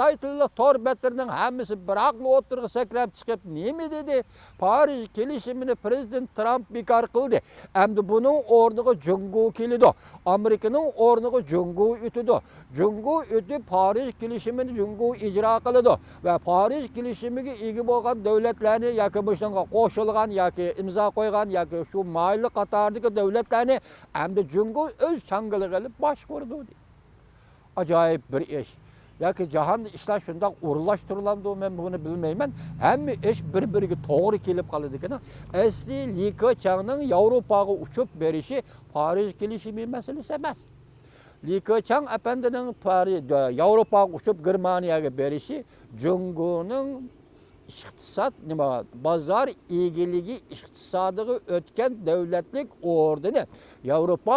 Xitay tilli tor betlerining hammasi bir aqlı o'tirg'i sakrab chiqib, nima dedi? Parij kelishimini prezident Trump bekor qildi. Endi buning o'rniga Jungo keldi. Amerikaning o'rniga Jungo o'tdi. Jungo o'tib Parij kelishimini Jungo ijro qildi va Parij kelishimiga ega bo'lgan davlatlarni yoki bunga qo'shilgan yoki imzo qo'ygan yoki shu mayli qatordagi davlatlarni endi Jungo o'z changalig'iga olib boshqardi. Ajoyib bir ish. Yoki jahonda ishlar shundoq o'rinlashtiriladi, men buni bilmayman. Hamma ish bir-biriga to'g'ri kelib qoladi ekan. Asli Li Keqiangning Yevropaga uchib berishi Parij kelishimi masalasi emas. Li Keqiang apandining Yevropaga uchib Germaniyaga berishi Jungoning iqtisod bozor egiligi iqtisodiga o'tgan davlatlik o'rnini Yevropa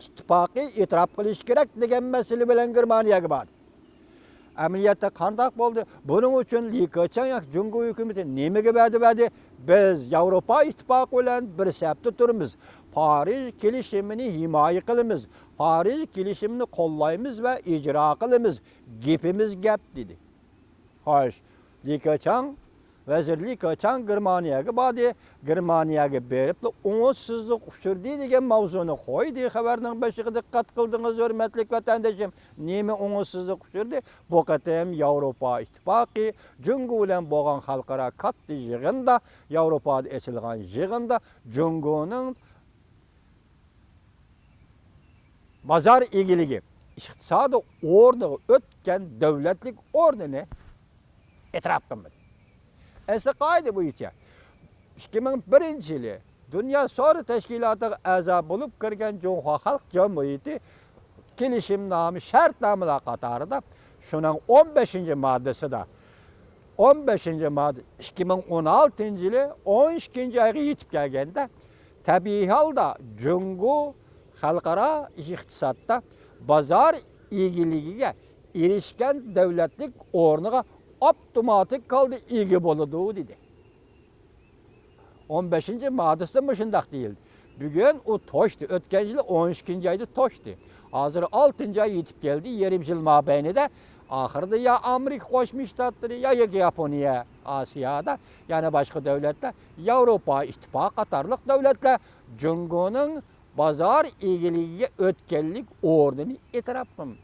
ittifoqi e'tirof qilish kerak degan masala bilan Germaniyaga bordi. Amaliyotda qanday bo'ldi? Buning uchun Li Keqiang Jungo hukumati nimaga berdi? Biz Yevropa ittifoqi bilan bir safda turamiz. Parij kelishimini himoya qilamiz. Parij kelishimini qo'llaymiz va ijro qilamiz. Gapimiz gap dedi. Xo'sh, Li Keqiang Vazirlik Keqiang Germaniyaga bordi. Germaniyaga berib, umidsizlik uchurdi degan mavzuni qo'ydi. Xabarning boshiga diqqat qildingiz, hurmatli vatandoshim. Nima umidsizlik uchurdi? Bu qatam Yevropa ittifoqi Jungo bilan bo'lgan xalqaro katta yig'inda, Yevropada ochilgan yig'inda Jungoning bozor egiligi, iqtisodiy o'rniga o'tgan davlatlik o'rnini e'tirof qildi. Asli qoida bo'yicha 2001-yili Dunyo sog'liqni tashkilotiga a'zo bo'lib kirgan Jumhur Xalq Jamiyati kelishimnomi shartnomalar qatorida shuning 15-moddasida 15-modda 2016-yili 12-oyga yetib kelganda tabiiy holda Jungo xalqaro iqtisodda bozor egiligiga erishgan davlatlik o'rniga avtomatik holda ega bo'ladi dedi. 15-moddasida shunday deyildi. Bugun u to'shdi. O'tgan yil 12-oyda to'shdi. Hozir 6-oy yetib keldi. Yarim yil mobaynida oxirida ya Amerika Qo'shma Shtatlari yoki Yaponiya, Osiyoda, yana boshqa davlatlar, Yevropa ittifoqi qatorliq davlatlar Jungoning bozor egiligiga o'tganlik o'rnini e'tirof qildi.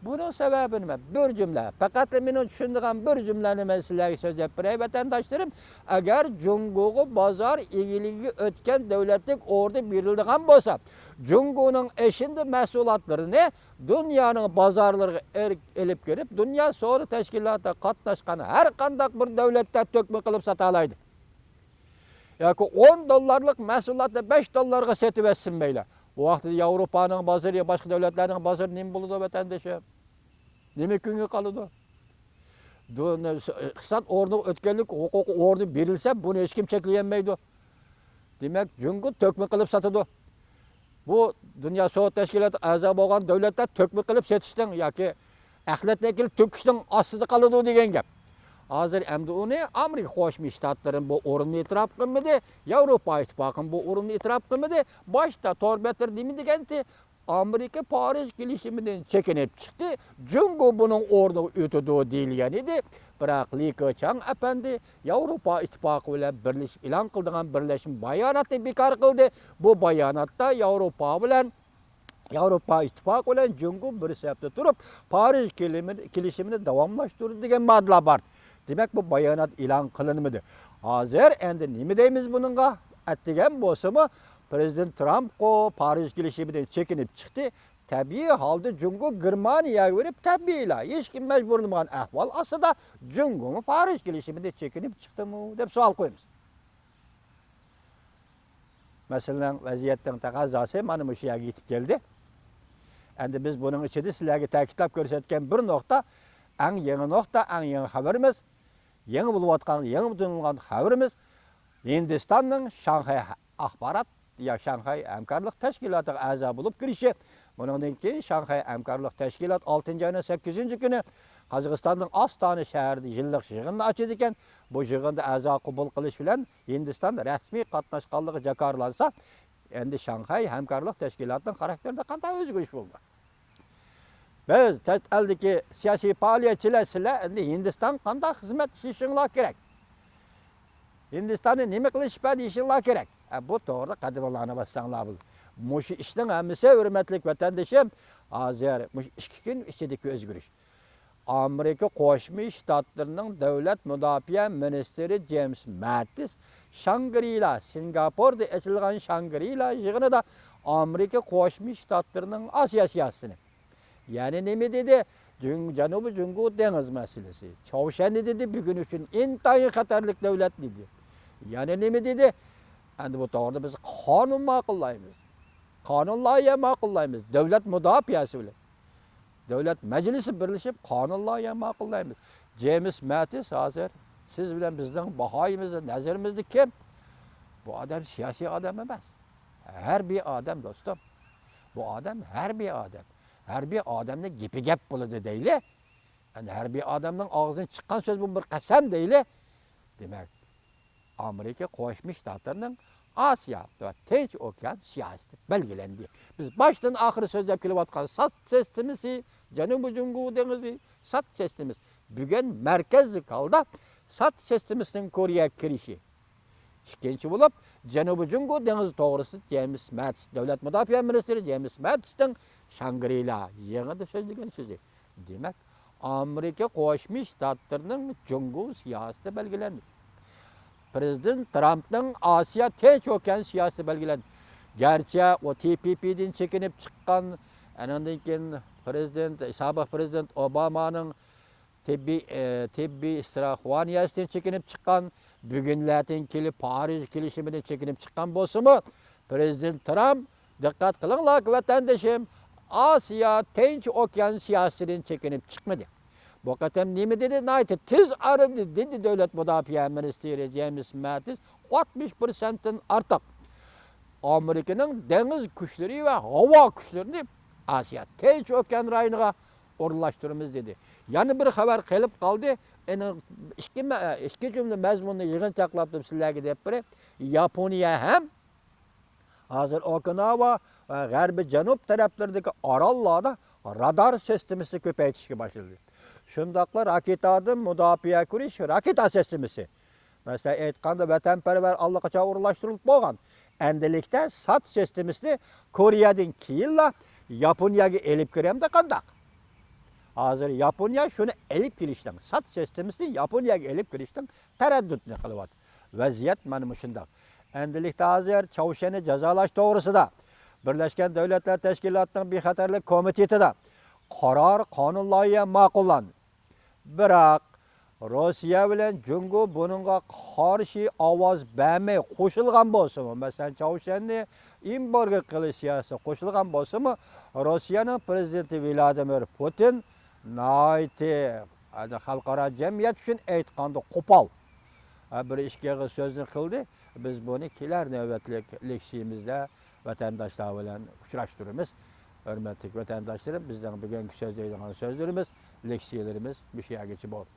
Bunun sebebi nima? Bir cümle. Fakat mening tushundigan bir cümleni men sizlarga so'zlab beray vatandoshlarım. Agar Jungoga bozor egiligiga o'tgan davlatlik o'rni beriladigan bo'lsa, Jungoning eşinde mahsulotlarini dunyoning bozorlariga elib kelib, Dunyo sog'liqni tashkilotida qatnashgan har qanday bir davlatda to'kma qilib sota oladi. Yoki $10 mahsulotni $5 sotib etsin beyler. Bu vaqtda Yevropaning bozori, boshqa davlatlarning bozori nima bo'ladi vatandoshlar? Nima kunga qoladi? Iqtisod o'rni o'tganlik huquqi o'rni berilsa, buni hech kim cheklay Demak, Jungo to'kma qilib sotadi. Bu Dunyo sog'liqni tashkiloti a'zo bo'lgan davlatlar to'kma qilib sotishdan yoki axlatga kelib to'kishdan ostida qoladi degan gap. Hozir endi uni Amerika Qo'shma Shtatlari bu o'rinni e'tirof qilmadi, Yevropa ittifoqi bu o'rinni e'tirof qilmadi. Boshda to'rbatlar nima deganti? Amerika Parij kelishimidan chekinib chiqdi. Jungo buning o'rniga o'tadi deyilgan edi. Biroq Li Keqiang apandi Yevropa ittifoqi bilan birlashib e'lon qilgan birlashma bayonotni bekor qildi. Bu bayonotda Yevropa ittifoqi bilan Jungo bir safda turib, Parij kelishimini davomlashtirdi degan moddalar bor. Demek bu bayonot e'lon qilinmadi. Hozir endi nima deymiz buningga? Atdigan bo'lsa-mu, Prezident Trump Parij kelishimidan chekinib chiqdi. Tabiiy holda Jungo Germaniyaga berib tabiiylar, hech kim majburlamagan ahvol ostida Jungo Parij kelishimidan chekinib chiqdimi deb savol qo'yamiz. Masalan, vaziyatning taqozosi mana shu yerga yetib keldi. Endi biz buning ichida sizlarga ta'kidlab ko'rsatgan bir nuqta, eng yangi xabarimiz, yangi bo'layotgan, yangi tutilgan xabarimiz Hindistonning Shanxay axborot ya Shanxay hamkorlik tashkilotiga a'zo bo'lib kirishi. Bundan keyin Shanxay hamkorlik tashkiloti 6-oyning 8-kuni Qozog'istonning Ostona shahrida yillik yig'inni ochadi ekan. Bu yig'inda a'zo qabul qilish bilan Hindiston rasmiy qatnashganligi jakarlansa, endi Shanxay hamkorlik tashkilotining xarakterida qanday o'zgarish bo'ldi? Biz chet eldagi siyosiy faoliyatchilar sizlar endi Hindiston qanday xizmat qilishinglar kerak. Hindistonni nima qilishpa deyishinglar kerak. Bu to'g'ri qadimlarni bassanglar bu. Mushu ishning hammasi hurmatli vatandoshim, hozir mushu 2 kun ichidagi o'zgarish. Amerika Qo'shma Shtatlarining davlat mudofaa ministri James Mattis Shangri-La, Singapurda ochilgan Shangri-La yig'inida Amerika Qo'shma Shtatlarining Osiyo siyosatini, ya'ni nima dedi? Janubiy Jungo dengiz masalasi. Chavshanni dedi bugun uchun intayin xatarlik davlat dedi. Ya'ni nima dedi? Endi bu to'g'rida biz qonun ma'qullaymiz. Qonun loyiha ma'qullaymiz. Davlat mudofaasi bilan. Davlat majlisi birlashib qonun loyiha ma'qullaymiz. James Mattis hozir siz bilan bizning bahoyimizni, nazarimizda kim? Bu odam siyosiy odam emas. Harbiy odam do'stim. Bu odam harbiy odam. Harbiy odamning gapi gap bo'ladi deyli. Yani harbiy odamning og'zidan chiqqan so'z bu bir qasam deyli. Demak, Amerika Qo'shma Shtatlarining Osiyo va Tinch okean siyosati belgilandi. Biz boshdan oxiri so'zlab kelayotgan sat sistemasi, Janubiy Jungo dengizi sat sistemasi bugun markazli holda sat sistemasining Koreya kirishi. Ikkinchi bo'lib, Janubiy Jungo dengizi to'g'risida James Mattis, davlat mudofaa ministri James Mattisning Shangri-La yig'inida so'zlagan so'zi. Demak, Amerika Qo'shma Shtatlarining Jungo siyosati belgilandi. Prezident Trumpning Osiyo Tinch okean siyosati belgilandi. Garchi o TPP'dan chekinib chiqqan, andan keyin sobiq prezident Obamaning tibbiy istroxvaniyasidan chekinib chiqqan, bugunlardan kelib Parij kelishimidan chekinib chiqqan bo'lsa-mu, prezident Trump diqqat qilinglar vatandoshim, Osiyo Tinch okean siyosatidan chekinib chiqmadi. Bu qatam nima dedi? Nayt tez arada dedi davlat mudofaa ministri James Mattis 60%dan ortiq Amerikaning dengiz kuchlari va havo kuchlarini Osiyo Tinch okean rayoniga o'rnashtiramiz dedi. Yana bir xabar kelib qoldi. Ikki jumla mazmunni yig'inchoqlab sizlarga deb biri. Yaponiya ham hozir Okinawa va g'arbiy janub taraflaridagi orollarda radar sistemasi ko'paytirishga boshladi. Shundaqla raketadan mudofaa qilish raketa sistemasi. Masalan, aytganda vatanparvar allaqachon o'rnashtirilib bo'lgan. Endilikda sat sistemasini Koreyadan keyin Yaponiyaga elib kiramda qandaq? Hozir Yaponiya shuni elib kelishdan, sat sistemasi Yaponiyaga elib kelishdan taraddudni qilyapti. Vaziyat mana shunday. Endilikda hozir Chavshanni jazolash to'g'risida Birlashgan Davlatlar Tashkilotining bexatarlik komitetida qaror qonun loyiha ma'qullandi. Biroq Rossiya bilan Jungo buningga qarshi ovoz bermay qo'shilgan bo'lsa-mu, masalan, Chavshanni embargo qilish siyosati qo'shilgan bo'lsa-mu, Rossiyaning prezidenti Vladimir Putin xalqaro jamiyat uchun aytganda qo'pol bir ishga so'zni qildi. Biz buni kelar navbatlik leksiyamizda vatandoshlar bilan uchrashtiramiz. Hurmatli vatandoshlarim, bizning bugungi so'zlaydigan so'zlarimiz, leksiyalarimiz bu yergacha bo'ldi.